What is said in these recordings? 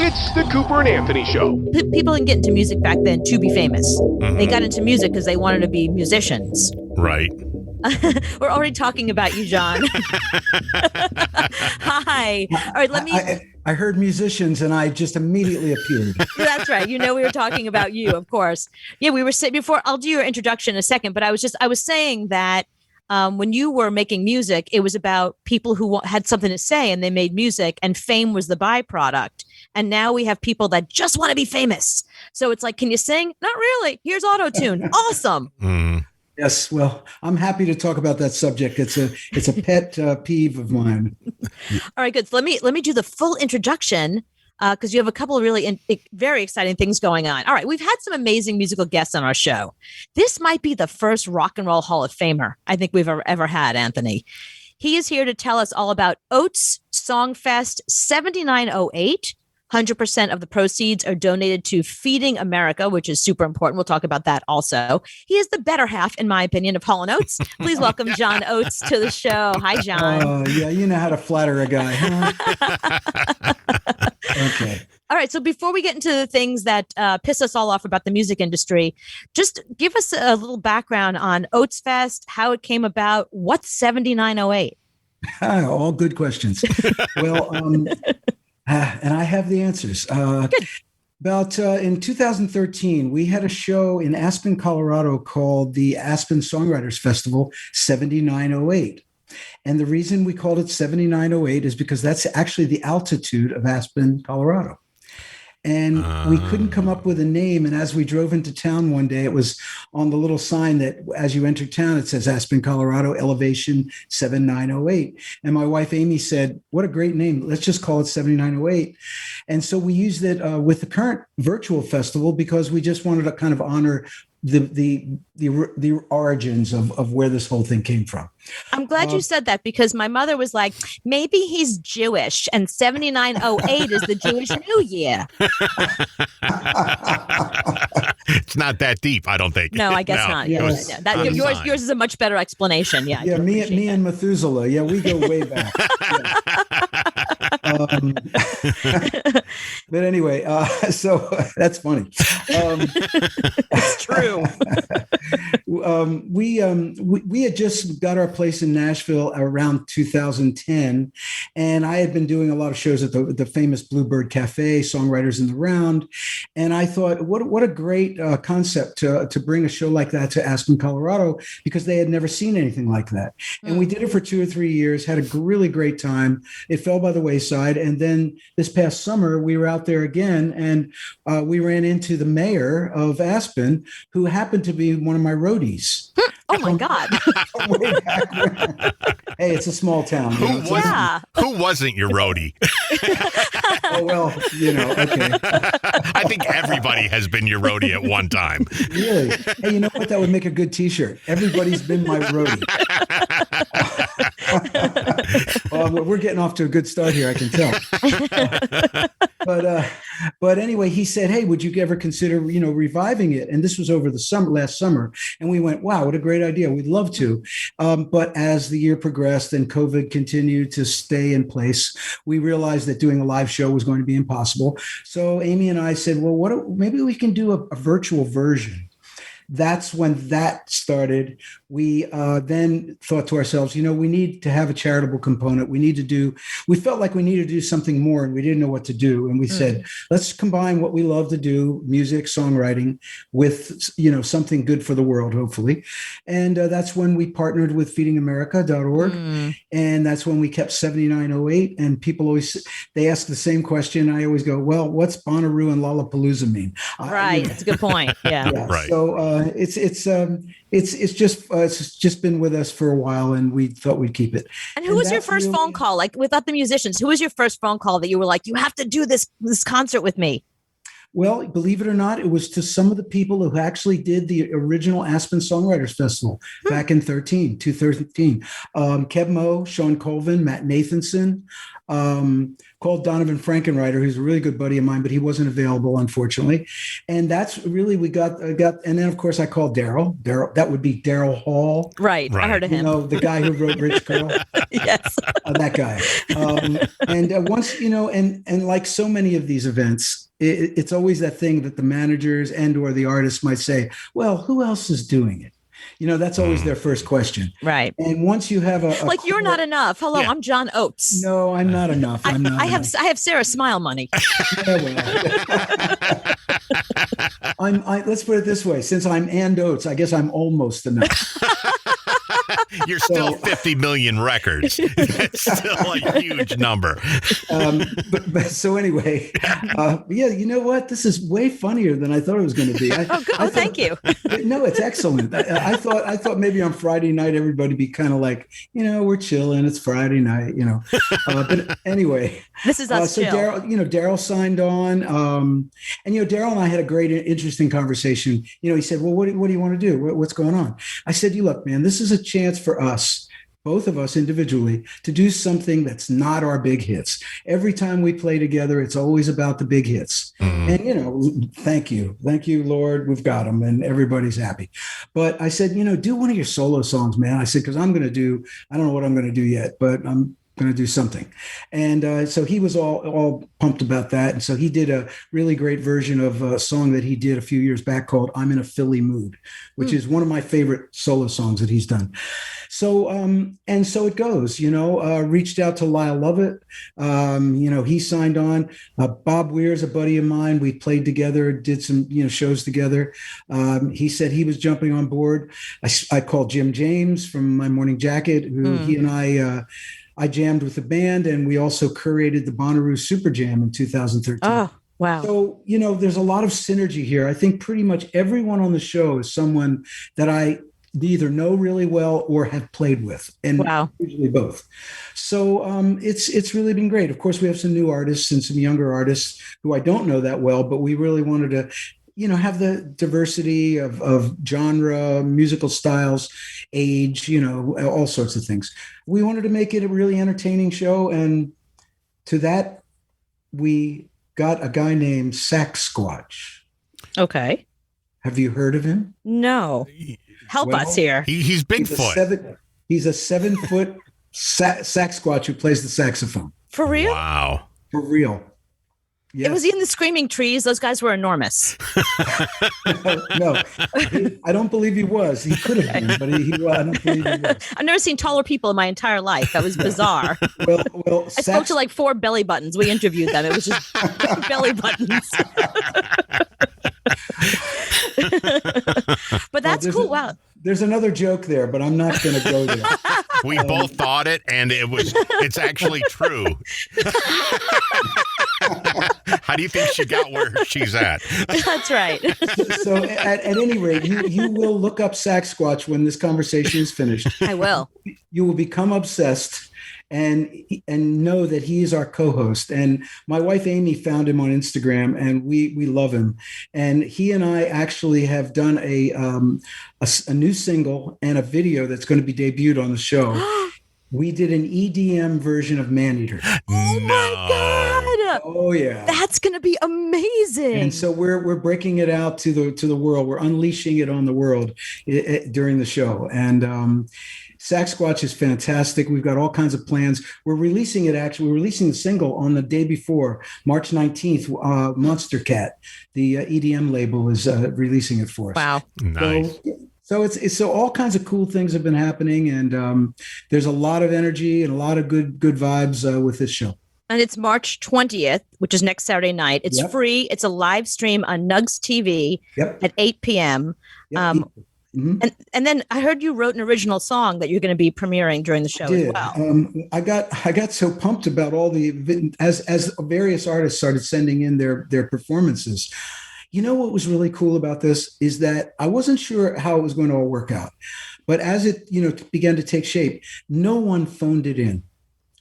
It's the Cooper and Anthony Show. People didn't get into music back then to be famous. They got into music because they wanted to be musicians. Right. We're already talking about you, John. Hi. All right, let me... I heard musicians and I just immediately appeared. That's right. You know, we were talking about you, of course. Yeah, we were saying before, I'll do your introduction in a second, but I was saying that when you were making music, it was about people who had something to say and they made music, and fame was the byproduct. And now we have people that just want to be famous. So it's like, can you sing? Not really. Here's auto-tune. Awesome. Yes, well, I'm happy to talk about that subject. It's a pet peeve of mine. All right, good. So let me do the full introduction because you have a couple of really very exciting things going on. All right, we've had some amazing musical guests on our show. This might be the first Rock and Roll Hall of Famer I think we've ever had, Anthony. He is here to tell us all about Oates Songfest 7908. 100% of the proceeds are donated to Feeding America, which is super important. We'll talk about that also. He is the better half, in my opinion, of Hall & Oates. Please welcome John Oates to the show. Hi, John. Oh, yeah, you know how to flatter a guy, huh? Okay. All right. So before we get into the things that piss us all off about the music industry, just give us a little background on Oates Fest, how it came about. What's 7908? All good questions. Well, and I have the answers. About in 2013, we had a show in Aspen, Colorado called the Aspen Songwriters Festival 7908. And the reason we called it 7908 is because that's actually the altitude of Aspen, Colorado. And we couldn't come up with a name. And as we drove into town one day, it was on the little sign that as you enter town, it says Aspen, Colorado, elevation 7908. And my wife, Amy, said, what a great name. Let's just call it 7908. And so we used it with the current virtual festival because we just wanted to kind of honor the origins of where this whole thing came from. I'm glad you said that because my mother was like, maybe he's Jewish and 7908 is the Jewish New Year. It's not that deep, I don't think. No, I guess not. Yes. Yours is a much better explanation. Yeah. Yeah, me and Methuselah. Yeah, we go way back. But anyway, so that's funny. It's true. We had just got our place in Nashville around 2010, and I had been doing a lot of shows at the famous Bluebird Cafe, Songwriters in the Round, and I thought, what a great concept to bring a show like that to Aspen, Colorado, because they had never seen anything like that. And we did it for 2 or 3 years, had a really great time. It fell by the wayside, and then this past summer we were out there again, and we ran into the mayor of Aspen, who happened to be one of my roadies. Oh my God. Hey, it's a small town. Who wasn't your roadie? Oh, well, okay. I think everybody has been your roadie at one time. Really? Hey, you know what? That would make a good T-shirt. Everybody's been my roadie. Well, we're getting off to a good start here, I can tell. But anyway, he said, hey, would you ever consider, reviving it? And this was over the last summer. And we went, wow, what a great idea. We'd love to. But as the year progressed and COVID continued to stay in place, we realized that doing a live show was going to be impossible. So Amy and I said, well, maybe we can do a virtual version. That's when that started. We then thought to ourselves, we need to have a charitable component. We felt like we needed to do something more and we didn't know what to do. And we said, let's combine what we love to do, music, songwriting, with, something good for the world, hopefully. And that's when we partnered with feedingamerica.org. And that's when we kept 7908. And people they ask the same question. I always go, well, what's Bonnaroo and Lollapalooza mean? Right. That's a good point. Yeah. Right. So it's just been with us for a while, and we thought we'd keep it. And who was your first phone call? Like without the musicians, who was your first phone call that you were like, you have to do this concert with me? Well, believe it or not, it was to some of the people who actually did the original Aspen Songwriters Festival back in 2013. Kev Moe, Sean Colvin, Matt Nathanson, called Donovan Frankenreiter, who's a really good buddy of mine, but he wasn't available, unfortunately. And that's really, we got, and then of course I called Daryl, that would be Daryl Hall. Right. I heard of him. The guy who wrote Rich Girl. Yes. That guy. And once, and like so many of these events, it's always that thing that the managers and or the artists might say, well, who else is doing it? That's always their first question. Right. And once you have a like, you're not enough. Hello, I'm John Oates. No, I'm not enough. I'm not. I have Sarah Smile money. Let's put it this way. Since I'm and Oates, I guess I'm almost enough. You're still 50 million records. It's still a huge number. But so anyway, you know what? This is way funnier than I thought it was going to be. Thank you. No, it's excellent. I thought maybe on Friday night everybody be kind of like, we're chilling. It's Friday night, But anyway, this is us. So chill. Daryl signed on, and Daryl and I had a great, interesting conversation. He said, "Well, what do you want to do? What's going on?" I said, "You look, man, this is a chance for us, both of us individually, to do something that's not our big hits. Every time we play together, it's always about the big hits. And, thank you, Lord, we've got them and everybody's happy. But I said, do one of your solo songs, man. I said, because I don't know what I'm going to do yet, but I'm going to do something." And so he was all pumped about that. And so he did a really great version of a song that he did a few years back called "I'm in a Philly Mood," which is one of my favorite solo songs that he's done. So, and so it goes, reached out to Lyle Lovett. He signed on. Bob Weir's a buddy of mine. We played together, did some, shows together. He said he was jumping on board. I called Jim James from My Morning Jacket, who he and I jammed with the band, and we also curated the Bonnaroo Super Jam in 2013. Oh, wow. So, there's a lot of synergy here. I think pretty much everyone on the show is someone that I either know really well or have played with, and usually both. So it's really been great. Of course, we have some new artists and some younger artists who I don't know that well, but we really wanted to have the diversity of genre, musical styles, age, all sorts of things. We wanted to make it a really entertaining show. And to that, we got a guy named Sasquatch. Okay. Have you heard of him? No. Help us here. He's Bigfoot. He's a 7-foot Sasquatch who plays the saxophone. For real? Wow. For real. Yes. Was he in the Screaming Trees? Those guys were enormous. No, I don't believe he was. He could have been, but I don't believe he was. I've never seen taller people in my entire life. That was bizarre. Well, I spoke to like 4 belly buttons. We interviewed them. It was just belly buttons. But that's cool. Wow. There's another joke there, but I'm not going to go there. We both thought it, and it's actually true. How do you think she got where she's at? That's right. So at any rate, you will look up Sasquatch when this conversation is finished. I will. You will become obsessed and know that he is our co-host. And my wife Amy found him on Instagram, and we love him. And he and I actually have done a new single and a video that's going to be debuted on the show. We did an EDM version of Maneater. Oh my God! Oh yeah, that's going to be amazing. And so we're breaking it out to the world. We're unleashing it on the world during the show. And Sasquatch is fantastic. We've got all kinds of plans. We're releasing the single on the day before, March 19th. Monster Cat, the EDM label, is releasing it for us. Wow. Nice. So all kinds of cool things have been happening, and there's a lot of energy and a lot of good vibes with this show. And it's March 20th, which is next Saturday night. It's free. It's a live stream on Nugs TV at 8 p.m. Yep. And then I heard you wrote an original song that you're going to be premiering during the show as well. I got so pumped about all as various artists started sending in their performances. You know what was really cool about this is that I wasn't sure how it was going to all work out, but as it began to take shape, no one phoned it in.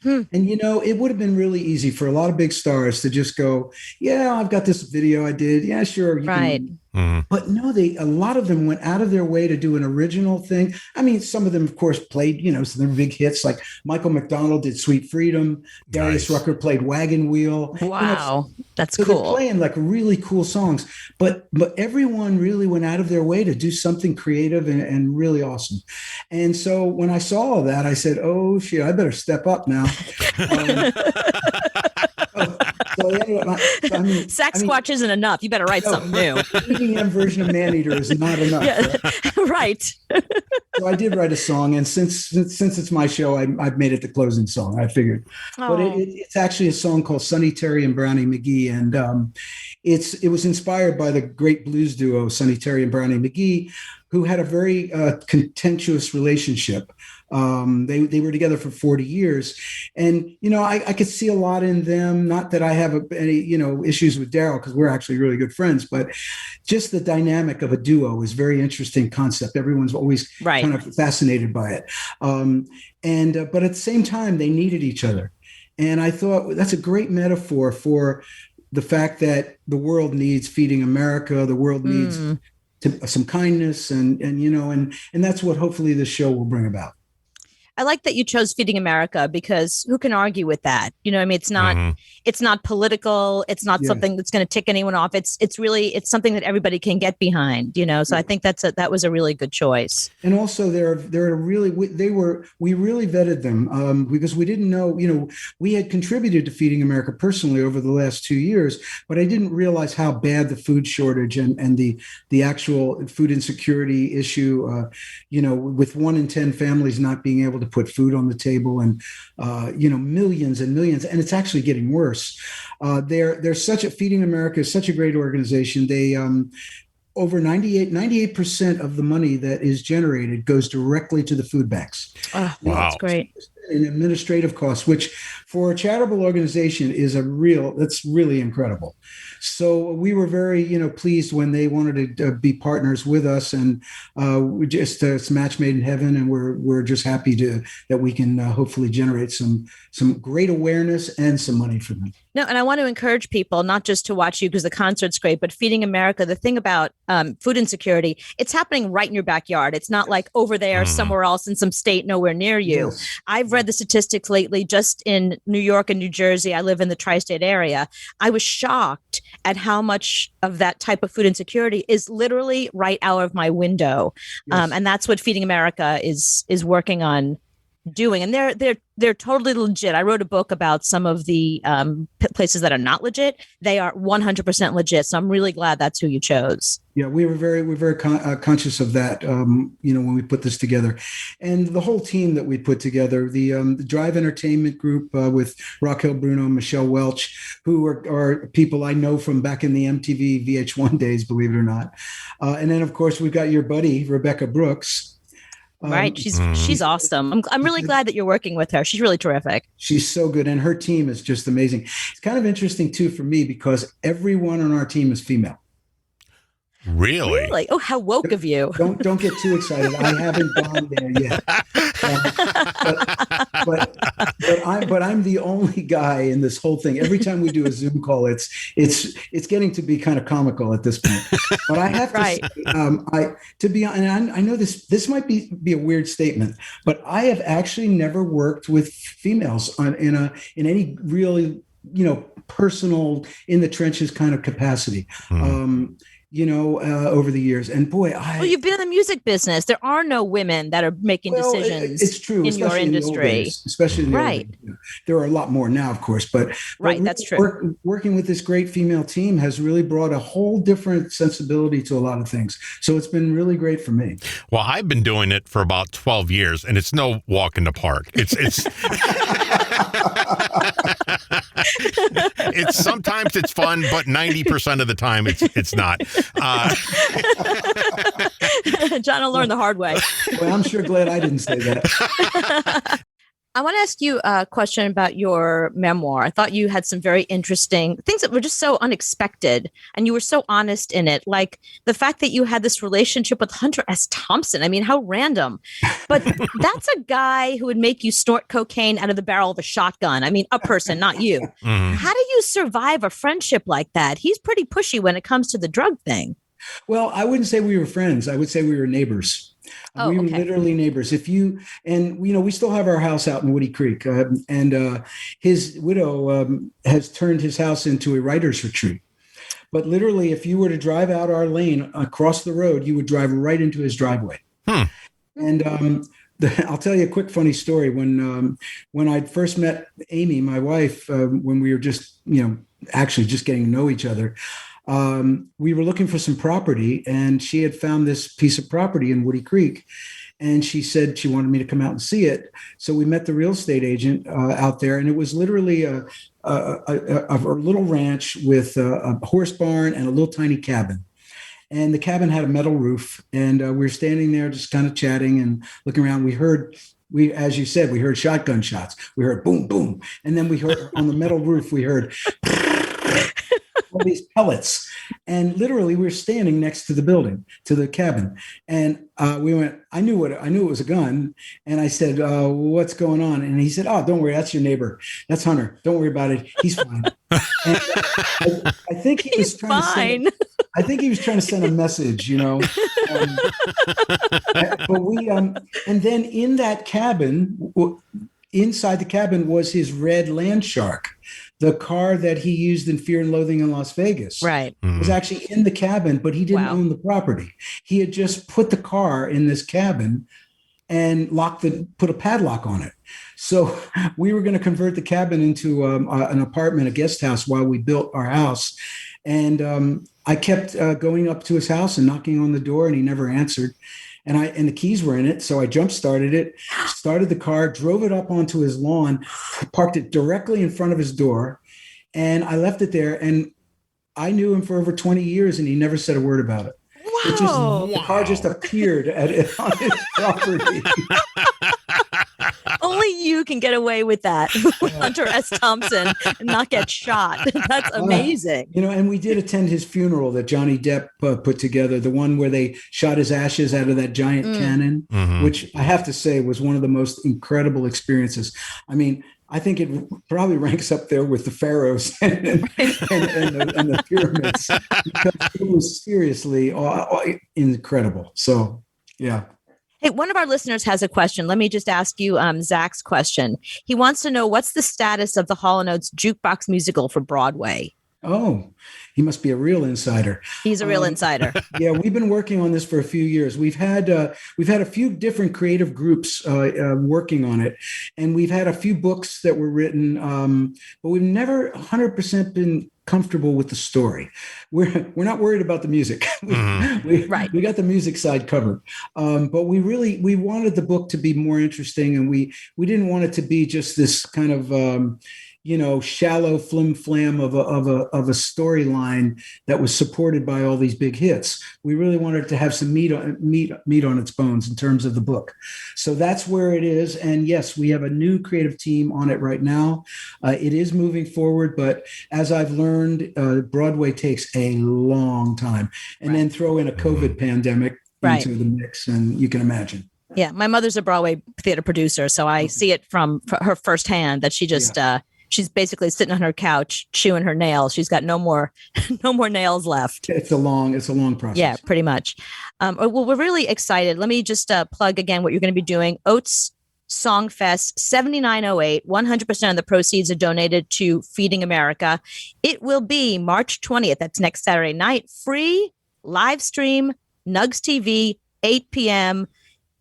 And, it would have been really easy for a lot of big stars to just go, yeah, I've got this video I did. Yeah, sure. You Right. can. But no, a lot of them went out of their way to do an original thing. I mean, some of them, of course, played, some big hits like Michael McDonald did Sweet Freedom. Darius Rucker played Wagon Wheel. Wow. That's so cool. They're playing like really cool songs, but everyone really went out of their way to do something creative and really awesome. And so when I saw all that, I said, oh shit, I better step up now. Sasquatch isn't enough. You better write something new. EDM version of Maneater is not enough. Yeah. Right. So I did write a song, and since it's my show, I've made it the closing song. I figured, but it's actually a song called Sonny Terry and Brownie McGee, and it was inspired by the great blues duo Sonny Terry and Brownie McGee, who had a very contentious relationship. They were together for 40 years, and I could see a lot in them. Not that I have any issues with Daryl, because we're actually really good friends, but just the dynamic of a duo is a very interesting concept. Everyone's always kind of fascinated by it, but at the same time they needed each other, and I thought that's a great metaphor for the fact that the world needs Feeding America. The world needs some kindness, and that's what hopefully this show will bring about. I like that you chose Feeding America, because who can argue with that? I mean, it's not political. It's not something that's going to tick anyone off. It's something that everybody can get behind, So I think that was a really good choice. And also we really vetted them because we didn't know, we had contributed to Feeding America personally over the last 2 years, but I didn't realize how bad the food shortage and the actual food insecurity issue, with 1 in 10 families not being able to put food on the table, and millions and millions, and it's actually getting worse. Feeding America is such a great organization. They over 98% of the money that is generated goes directly to the food banks. Oh, wow, that's great. In administrative costs, which for a charitable organization is that's really incredible. So we were very, pleased when they wanted to be partners with us, and it's a match made in heaven, and we're just happy that we can hopefully generate some great awareness and some money for them. No, and I want to encourage people not just to watch you because the concert's great, but Feeding America. The thing about food insecurity, it's happening right in your backyard. It's not like over there somewhere else in some state nowhere near you. Yes. I've read the statistics lately. Just in New York and New Jersey, I live in the tri-state area. I was shocked at how much of that type of food insecurity is literally right out of my window. Yes. And that's what Feeding America is working on doing. And they're totally legit. I wrote a book about some of the places that are not legit. They are 100% legit. So I'm really glad that's who you chose. Yeah, we're very conscious of that, when we put this together, and the whole team that we put together, the Drive Entertainment Group with Raquel Bruno, Michelle Welch, who are people I know from back in the MTV VH1 days, believe it or not. And then, of course, we've got your buddy, Rebecca Brooks. Right. She's awesome. I'm really glad that you're working with her. She's really terrific. She's so good. And her team is just amazing. It's kind of interesting, too, for me, because everyone on our team is female. Really? Oh, how woke of you. Don't get too excited. I haven't gone there yet. But I'm the only guy in this whole thing. Every time we do a Zoom call, it's getting to be kind of comical at this point. But I have to say, I know this might be a weird statement, but I have actually never worked with females in any really personal in the trenches kind of capacity. Over the years. And boy, you've been in the music business. There are no women that are making decisions. It's true, in your industry, especially in the old days. There are a lot more now, of course, but really that's true. Working with this great female team has really brought a whole different sensibility to a lot of things. So it's been really great for me. Well, I've been doing it for about 12 years, and it's no walk in the park. It's sometimes it's fun, but 90% of the time it's not. John will learn the hard way. Well, I'm sure glad I didn't say that. I want to ask you a question about your memoir. I thought you had some very interesting things that were just so unexpected, and you were so honest in it. Like the fact that you had this relationship with Hunter S. Thompson. I mean, how random. But that's a guy who would make you snort cocaine out of the barrel of a shotgun. I mean, a person, not you. Mhm. How do you survive a friendship like that? He's pretty pushy when it comes to the drug thing. Well, I wouldn't say we were friends. I would say we were neighbors. Oh, We were okay. literally neighbors. We still have our house out in Woody Creek, and his widow has turned his house into a writer's retreat. But literally, if you were to drive out our lane across the road, you would drive right into his driveway. Hmm. And I'll tell you a quick funny story. When I first met Amy, my wife, when we were just actually just getting to know each other. We were looking for some property, and she had found this piece of property in Woody Creek, and she said she wanted me to come out and see it. So we met the real estate agent out there, and it was literally a little ranch with a horse barn and a little tiny cabin. And the cabin had a metal roof, and we were standing there just kind of chatting and looking around. As you said, we heard shotgun shots. We heard boom, boom. And then we heard on the metal roof, we heard all these pellets. And literally we were standing next to the building, to the cabin. And we went, I knew it was a gun. And I said, what's going on? And he said, oh, don't worry. That's your neighbor. That's Hunter. Don't worry about it. He's fine. And I think he was trying fine. I think he was trying to send a message, but and then in that cabin, inside the cabin was his red Land Shark, the car that he used in Fear and Loathing in Las Vegas. Right. Was actually in the cabin, but he didn't Wow. own the property. He had just put the car in this cabin and put a padlock on it. So we were going to convert the cabin into an apartment, a guest house, while we built our house. And I kept going up to his house and knocking on the door, and he never answered. And the keys were in it. So I jump started it, started the car, drove it up onto his lawn, parked it directly in front of his door. And I left it there. And I knew him for over 20 years, and he never said a word about it. Wow. The car just appeared on his property. Only you can get away with that, Hunter S. Thompson, and not get shot. That's amazing. And we did attend his funeral that Johnny Depp put together, the one where they shot his ashes out of that giant cannon, which I have to say was one of the most incredible experiences. I mean, I think it probably ranks up there with the pharaohs and the pyramids, because it was seriously incredible. So, yeah. Hey, one of our listeners has a question. Let me just ask you Zach's question. He wants to know, what's the status of the Hall & Oates jukebox musical for Broadway? Oh, he must be a real insider. He's a real insider. Yeah, we've been working on this for a few years. We've had a few different creative groups working on it, and we've had a few books that were written, but we've never 100% been comfortable with the story. We're not worried about the music. Right. We got the music side covered, but we wanted the book to be more interesting, and we didn't want it to be just this kind of shallow flim flam of a storyline that was supported by all these big hits. We really wanted to have some meat on its bones in terms of the book. So that's where it is. And yes, we have a new creative team on it right now. It is moving forward, but as I've learned, Broadway takes a long time. And then throw in a COVID pandemic into the mix, and you can imagine. Yeah, my mother's a Broadway theater producer, so I see it from her firsthand that she just she's basically sitting on her couch chewing her nails. She's got no more nails left. It's a long process. Yeah, pretty much. Well, we're really excited. Let me just plug again what you're going to be doing. Oates Songfest 7908. 100% of the proceeds are donated to Feeding America. It will be March 20th. That's next Saturday night. Free live stream, Nugs TV, 8 p.m.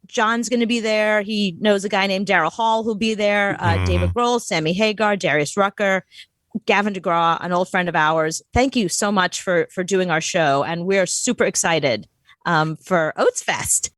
John's going to be there. He knows a guy named Daryl Hall who'll be there. David Grohl, Sammy Hagar, Darius Rucker, Gavin DeGraw, an old friend of ours. Thank you so much for doing our show. And we're super excited for Oates Fest.